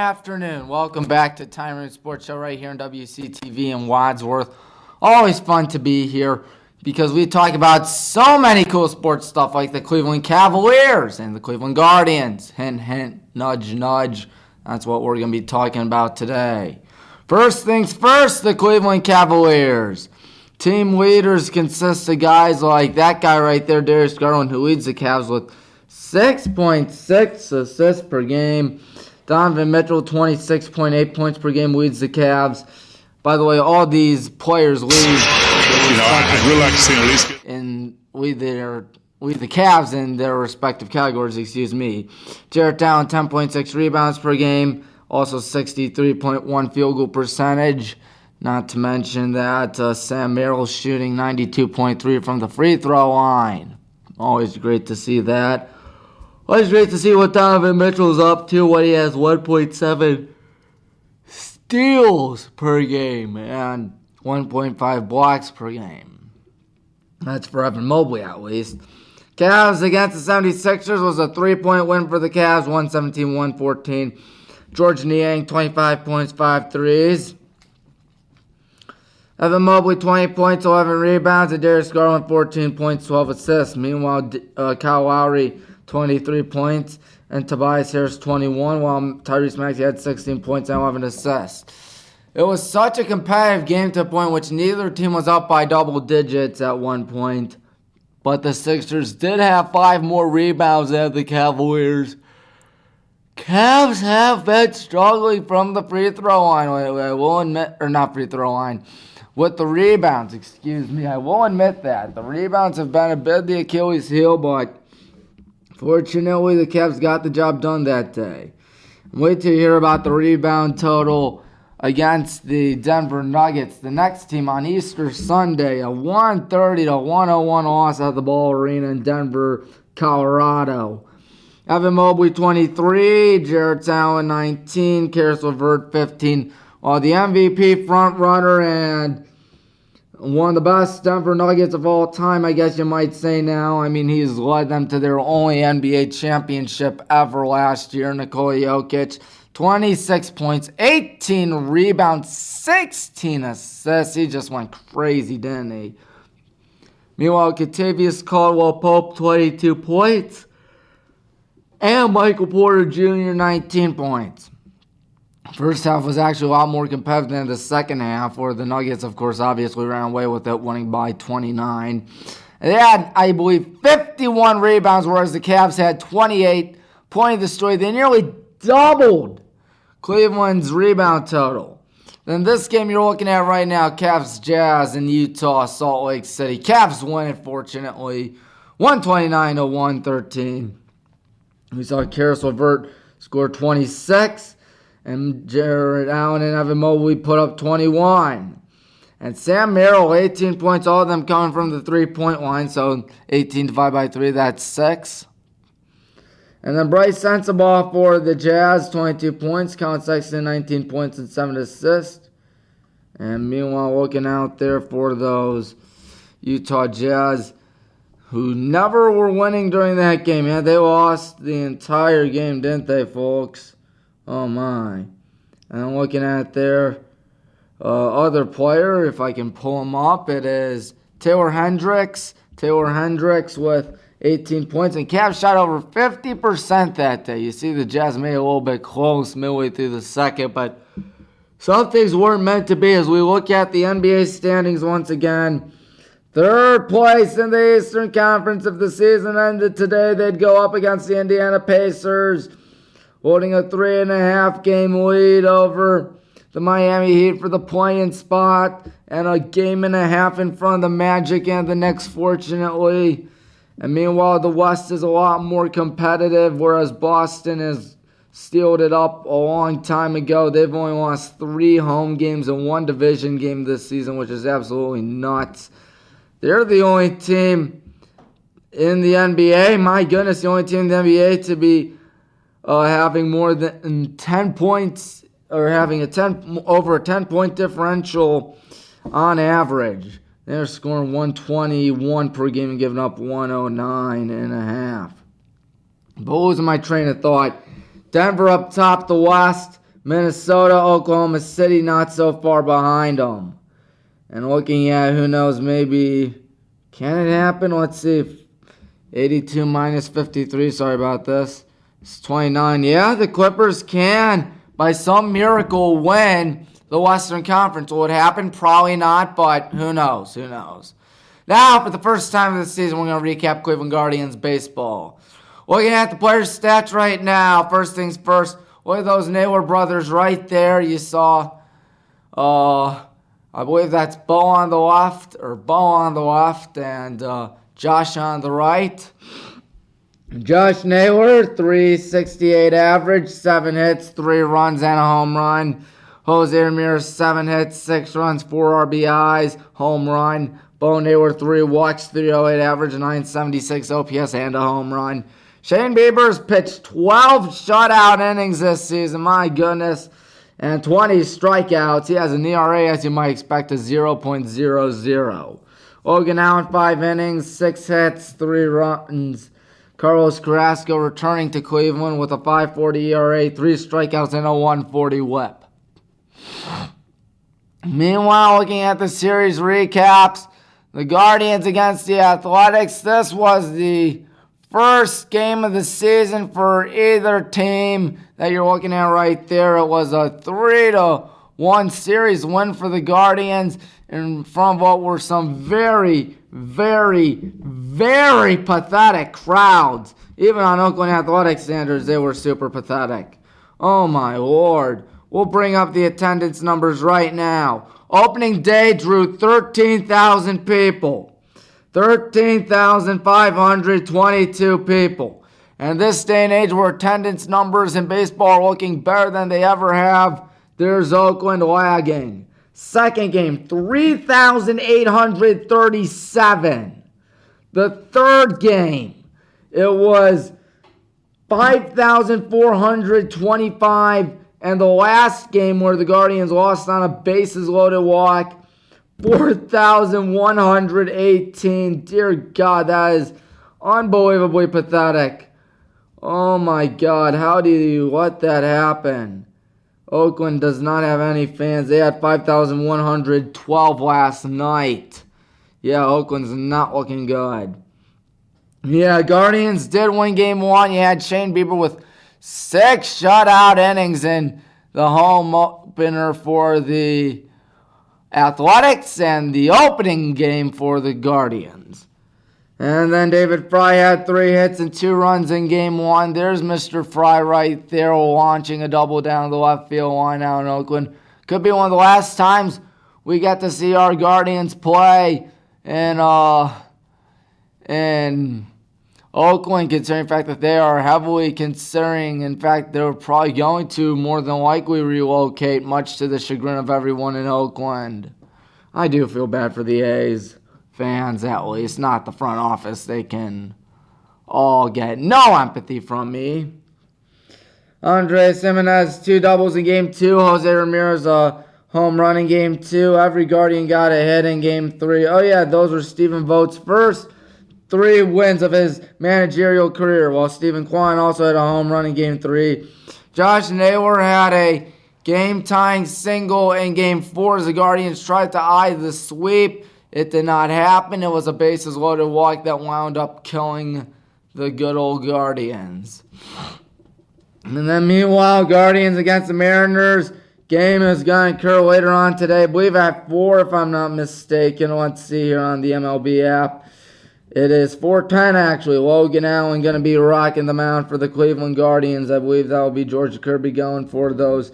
afternoon. Welcome back to Tommy Maroon Sports Show right here on WCTV in Wadsworth. Always fun to be here because we talk about so many cool sports stuff like the Cleveland Cavaliers and the Cleveland Guardians. Hint, hint, nudge, nudge. That's what we're going to be talking about today. First things first, the Cleveland Cavaliers. Team leaders consist of guys like that guy right there, Darius Garland, who leads the Cavs with 6.6 assists per game. Donovan Mitchell, 26.8 points per game, leads the Cavs. By the way, all these players lead. I'd really like to see at least and lead the Cavs in their respective categories. Jarrett Allen, 10.6 rebounds per game, also 63.1 field goal percentage. Not to mention that Sam Merrill shooting 92.3 from the free throw line. Always great to see that. Always great to see what Donovan Mitchell's up to, what he has 1.7 steals per game and 1.5 blocks per game. That's for Evan Mobley at least. Cavs against the 76ers was a 3-point win for the Cavs, 117-114. George Niang, 25 points, 5 threes. Evan Mobley, 20 points, 11 rebounds, and Darius Garland, 14 points, 12 assists. Meanwhile, Kyle Lowry, 23 points, and Tobias Harris, 21, while Tyrese Maxey had 16 points and 11 assists. It was such a competitive game to a point which neither team was up by double digits at one point, but the Sixers did have 5 more rebounds than the Cavaliers. Cavs have been struggling from the free throw line, I will admit, or not free throw line, with the rebounds, I will admit that. The rebounds have been a bit the Achilles heel, but fortunately the Cavs got the job done that day. Wait till you hear about the rebound total against the Denver Nuggets, the next team on Easter Sunday, a 130-101 loss at the Ball Arena in Denver, Colorado. Evan Mobley, 23, Jarrett Allen, 19, Karis LeVert, 15. While the MVP frontrunner and one of the best Denver Nuggets of all time, I guess you might say now. I mean, he's led them to their only NBA championship ever last year, Nikola Jokic. 26 points, 18 rebounds, 16 assists. He just went crazy, didn't he? Meanwhile, Kentavious Caldwell-Pope, 22 points. And Michael Porter Jr., 19 points. First half was actually a lot more competitive than the second half, where the Nuggets, of course, obviously ran away with it, winning by 29. And they had, I believe, 51 rebounds, whereas the Cavs had 28. Point of the story, they nearly doubled Cleveland's rebound total. Then this game you're looking at right now, Cavs Jazz in Utah, Salt Lake City. Cavs win it, fortunately, 129-113. We saw Karis LeVert score 26. And Jarrett Allen and Evan Mobley put up 21. And Sam Merrill, 18 points, all of them coming from the three-point line. So 18 divided by 3, that's 6. And then Bryce Sensabaugh for the Jazz, 22 points. Colin Sexton, 19 points and 7 assists. And meanwhile, looking out there for those Utah Jazz, who never were winning during that game. Yeah, they lost the entire game, didn't they, folks? Oh, my. And I'm looking at their other player. If I can pull him up, it is Taylor Hendricks. Taylor Hendricks with 18 points. And Cavs shot over 50% that day. You see the Jazz made it a little bit close midway through the second. But some things weren't meant to be. As we look at the NBA standings once again, third place in the Eastern Conference. If the season ended today, they'd go up against the Indiana Pacers, holding a 3.5 game lead over the Miami Heat for the play-in spot, and a game and a half in front of the Magic and the Knicks, fortunately. And meanwhile, the West is a lot more competitive, whereas Boston has sealed it up a long time ago. They've only lost 3 home games and 1 division game this season, which is absolutely nuts. They're the only team in the NBA, my goodness, the only team in the NBA to be having more than 10 points, or having over a 10-point differential on average. They're scoring 121 per game and giving up 109.5. But losing my train of thought. Denver up top the West. Minnesota, Oklahoma City not so far behind them. And looking at, who knows, maybe, can it happen? Let's see. 82 minus 53, sorry about this. It's 29. Yeah, the Clippers can, by some miracle, win the Western Conference. Will it happen? Probably not, but who knows? Who knows? Now, for the first time of the season, we're going to recap Cleveland Guardians baseball. Looking at the players' stats right now, first things first, look at those Naylor brothers right there. You saw, I believe that's Bo on the left, and Josh on the right. Josh Naylor, 368 average, 7 hits, 3 runs, and a home run. Jose Ramirez, 7 hits, 6 runs, 4 RBIs, home run. Bo Naylor, 3 walks, 308 average, 976 OPS, and a home run. Shane Bieber's pitched 12 shutout innings this season, my goodness, and 20 strikeouts. He has an ERA, as you might expect, of 0.00. Logan Allen, 5 innings, 6 hits, 3 runs. Carlos Carrasco returning to Cleveland with a 5.40 ERA, 3 strikeouts, and a 1.40 whip. Meanwhile, looking at the series recaps, the Guardians against the Athletics. This was the first game of the season for either team that you're looking at right there. It was a 3-1 series win for the Guardians in front of what were some very, very, very pathetic crowds. Even on Oakland Athletics standards, they were super pathetic. Oh my Lord. We'll bring up the attendance numbers right now. Opening day drew 13,000 people. 13,522 people. And this day and age where attendance numbers in baseball are looking better than they ever have, there's Oakland lagging. Second game, 3,837. The third game, it was 5,425. And the last game where the Guardians lost on a bases-loaded walk, 4,118. Dear God, that is unbelievably pathetic. Oh my God, how do you let that happen? Oakland does not have any fans. They had 5,112 last night. Yeah, Oakland's not looking good. Yeah, Guardians did win game 1. You had Shane Bieber with 6 shutout innings in the home opener for the Athletics and the opening game for the Guardians. And then David Fry had 3 hits and 2 runs in game 1. There's Mr. Fry right there launching a double down the left field line out in Oakland. Could be one of the last times we get to see our Guardians play in Oakland, considering the fact that they are heavily considering, in fact, they're probably going to more than likely relocate, much to the chagrin of everyone in Oakland. I do feel bad for the A's fans, at least, not the front office. They can all get no empathy from me. Andres Gimenez, 2 doubles in game 2. Jose Ramirez, a home run in game 2. Every Guardian got a hit in game 3. Oh yeah, those were Stephen Vogt's first 3 wins of his managerial career, while Stephen Kwan also had a home run in game 3. Josh Naylor had a game-tying single in game 4 as the Guardians tried to eye the sweep. It did not happen. It was a bases-loaded walk that wound up killing the good old Guardians. And then meanwhile, Guardians against the Mariners. Game is going to occur later on today. I believe at 4, if I'm not mistaken. Let's see here on the MLB app. It is 4:10 actually. Logan Allen going to be rocking the mound for the Cleveland Guardians. I believe that will be George Kirby going for those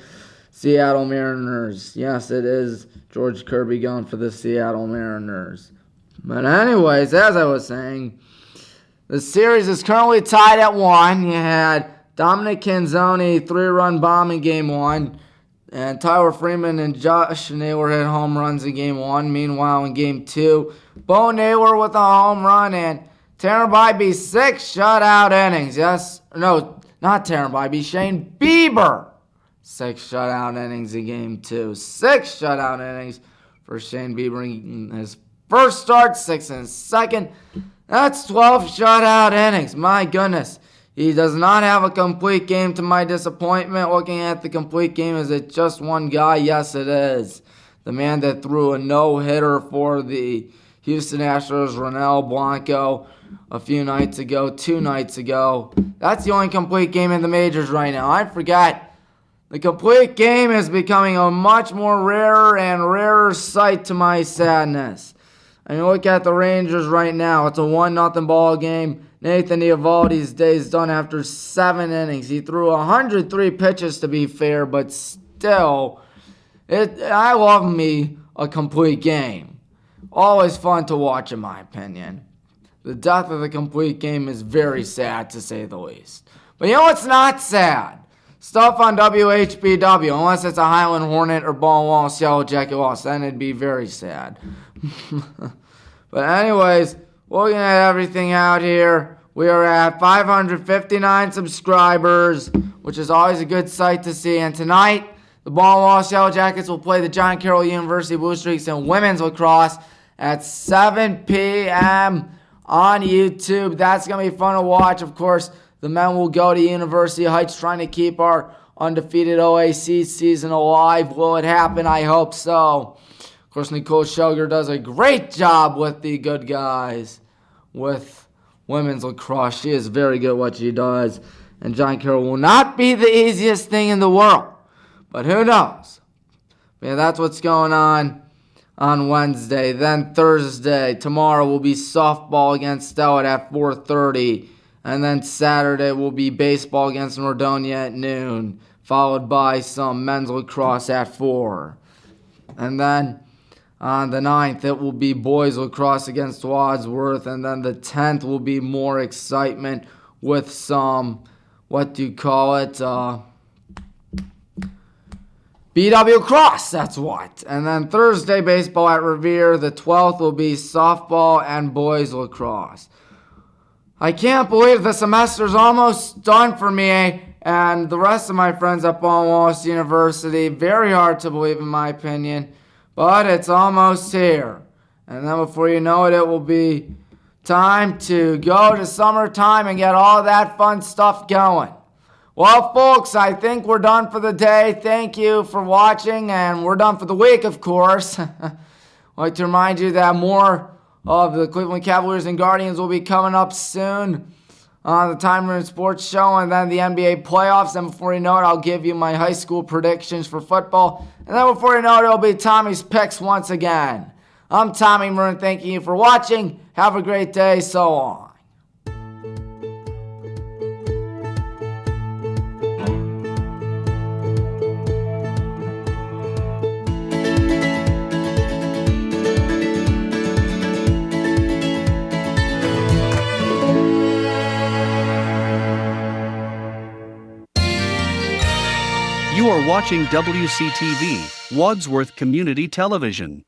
Seattle Mariners. Yes, it is George Kirby going for the Seattle Mariners. But anyways, as I was saying, the series is currently tied at 1. You had Dominic Canzoni 3-run bomb in game 1. And Tyler Freeman and Josh Naylor hit home runs in game 1. Meanwhile, in game 2, Bo Naylor with a home run and Taron Bybee 6 shutout innings. Yes, no, not Taron Bybee, Shane Bieber 6 shutout innings in game 2. 6 shutout innings for Shane Bieber in his first start, 6 in his second. That's 12 shutout innings. My goodness. He does not have a complete game to my disappointment. Looking at the complete game, is it just one guy? Yes, it is. The man that threw a no-hitter for the Houston Astros, Ronel Blanco, a few nights ago, 2 nights ago. That's the only complete game in the majors right now. I forgot. The complete game is becoming a much more rarer and rarer sight to my sadness. I mean, look at the Rangers right now. It's a 1-0 ball game. Nathan Eovaldi's day is done after 7 innings. He threw 103 pitches to be fair, but still, I love me a complete game. Always fun to watch, in my opinion. The death of the complete game is very sad, to say the least. But you know what's not sad? Stuff on WHBW, unless it's a Highland Hornet or Baldwin Wallace, Yellow Jacket Wallace, then it'd be very sad. But anyways, looking at everything out here, we are at 559 subscribers, which is always a good sight to see. And tonight, the Baldwin Wallace Yellow Jackets will play the John Carroll University Blue Streaks in women's lacrosse at 7 p.m. on YouTube. That's going to be fun to watch. Of course, the men will go to University Heights trying to keep our undefeated OAC season alive. Will it happen? I hope so. Of course, Nicole Shelger does a great job with the good guys with women's lacrosse. She is very good at what she does. And John Carroll will not be the easiest thing in the world. But who knows? Yeah, that's what's going on Wednesday. Then Thursday, tomorrow will be softball against Stellet at 4:30. And then Saturday will be baseball against Nordonia at noon, followed by some men's lacrosse at 4. And then on the 9th, it will be boys lacrosse against Wadsworth. And then the 10th will be more excitement with some, BW Cross, that's what. And then Thursday, baseball at Revere. The 12th will be softball and boys lacrosse. I can't believe the semester's almost done for me and the rest of my friends at Baldwin Wallace University. Very hard to believe, in my opinion. But it's almost here. And then before you know it, it will be time to go to summertime and get all that fun stuff going. Well, folks, I think we're done for the day. Thank you for watching, and we're done for the week, of course. I'd like to remind you that more of the Cleveland Cavaliers and Guardians will be coming up soon on the Tommy Maroon Sports Show, and then the NBA playoffs. And before you know it, I'll give you my high school predictions for football. And then before you know it, it'll be Tommy's picks once again. I'm Tommy Maroon, thanking you for watching. Have a great day. So long. You are watching WCTV, Wadsworth Community Television.